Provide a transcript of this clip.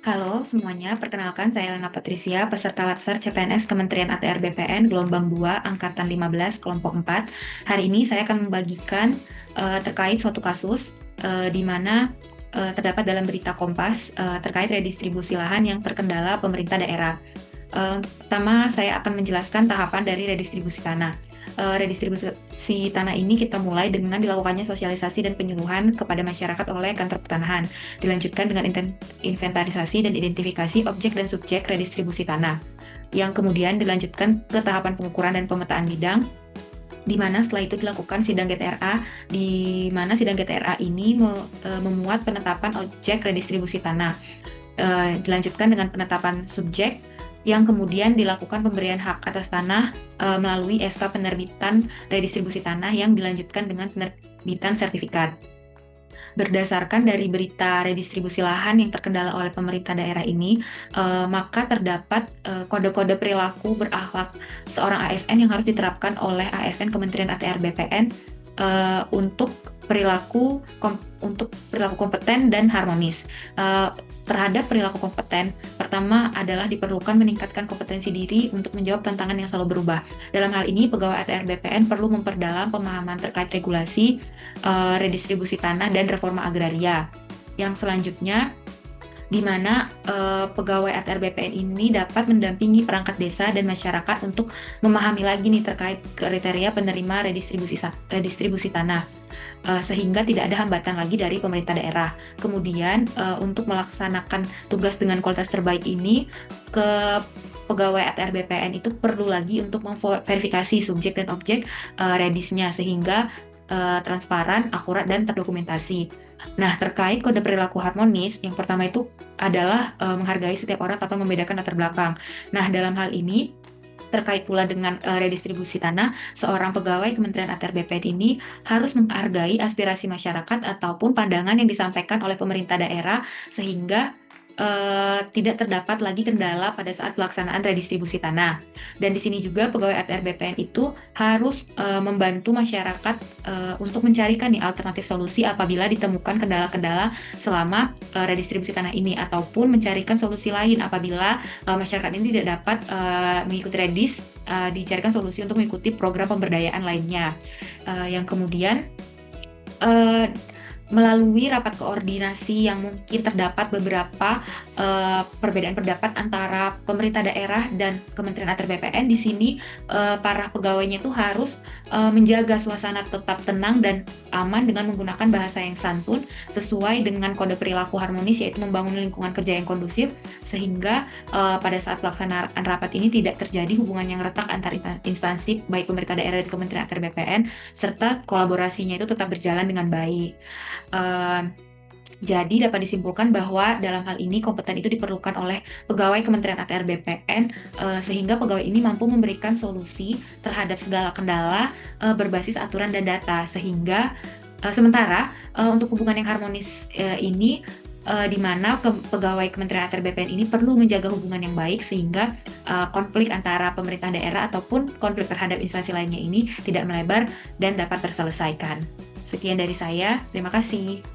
Halo semuanya, perkenalkan saya Lena Patricia, peserta Latsar CPNS Kementerian ATR BPN Gelombang 2 Angkatan 15 Kelompok 4. Hari ini saya akan membagikan terkait suatu kasus di mana terdapat dalam berita Kompas terkait redistribusi lahan yang terkendala pemerintah daerah. Untuk pertama, saya akan menjelaskan tahapan dari redistribusi tanah. Redistribusi tanah ini kita mulai dengan dilakukannya sosialisasi dan penyuluhan kepada masyarakat oleh kantor pertanahan. Dilanjutkan dengan inventarisasi dan identifikasi objek dan subjek redistribusi tanah. Yang kemudian dilanjutkan ke tahapan pengukuran dan pemetaan bidang, di mana setelah itu dilakukan sidang GTRA, di mana sidang GTRA ini memuat penetapan objek redistribusi tanah. Dilanjutkan dengan penetapan subjek, yang kemudian dilakukan pemberian hak atas tanah melalui SK penerbitan redistribusi tanah yang dilanjutkan dengan penerbitan sertifikat. Berdasarkan dari berita redistribusi lahan yang terkendala oleh pemerintah daerah ini, maka terdapat kode-kode perilaku berakhlak seorang ASN yang harus diterapkan oleh ASN Kementerian ATR BPN untuk perilaku kompeten dan harmonis. Terhadap perilaku kompeten, pertama adalah diperlukan meningkatkan kompetensi diri untuk menjawab tantangan yang selalu berubah. Dalam hal ini, pegawai ATR BPN perlu memperdalam pemahaman terkait regulasi, redistribusi tanah, dan reforma agraria. Yang selanjutnya, di mana pegawai ATR BPN ini dapat mendampingi perangkat desa dan masyarakat untuk memahami lagi nih terkait kriteria penerima redistribusi tanah. Sehingga tidak ada hambatan lagi dari pemerintah daerah. Kemudian untuk melaksanakan tugas dengan kualitas terbaik ini, ke pegawai ATR BPN itu perlu lagi untuk memverifikasi subjek dan objek redisnya sehingga transparan, akurat, dan terdokumentasi. Nah, terkait kode perilaku harmonis, yang pertama itu adalah menghargai setiap orang tanpa membedakan latar belakang. Nah, dalam hal ini terkait pula dengan redistribusi tanah, seorang pegawai Kementerian ATR BPN ini harus menghargai aspirasi masyarakat ataupun pandangan yang disampaikan oleh pemerintah daerah sehingga tidak terdapat lagi kendala pada saat pelaksanaan redistribusi tanah. Dan di sini juga pegawai ATR BPN itu harus membantu masyarakat untuk mencarikan nih alternatif solusi apabila ditemukan kendala-kendala selama redistribusi tanah ini, ataupun mencarikan solusi lain apabila masyarakat ini tidak dapat mengikuti redis, dicarikan solusi untuk mengikuti program pemberdayaan lainnya. Yang kemudian melalui rapat koordinasi yang mungkin terdapat beberapa perbedaan pendapat antara pemerintah daerah dan Kementerian ATR BPN, di sini para pegawainya itu harus menjaga suasana tetap tenang dan aman dengan menggunakan bahasa yang santun sesuai dengan kode perilaku harmonis, yaitu membangun lingkungan kerja yang kondusif sehingga pada saat pelaksanaan rapat ini tidak terjadi hubungan yang retak antar instansi baik pemerintah daerah dan Kementerian ATR BPN, serta kolaborasinya itu tetap berjalan dengan baik. Jadi dapat disimpulkan bahwa dalam hal ini kompeten itu diperlukan oleh pegawai Kementerian ATR BPN sehingga pegawai ini mampu memberikan solusi terhadap segala kendala berbasis aturan dan data, sehingga sementara untuk hubungan yang harmonis ini di mana pegawai Kementerian ATR BPN ini perlu menjaga hubungan yang baik sehingga konflik antara pemerintah daerah ataupun konflik terhadap instansi lainnya ini tidak melebar dan dapat terselesaikan. Sekian dari saya, terima kasih.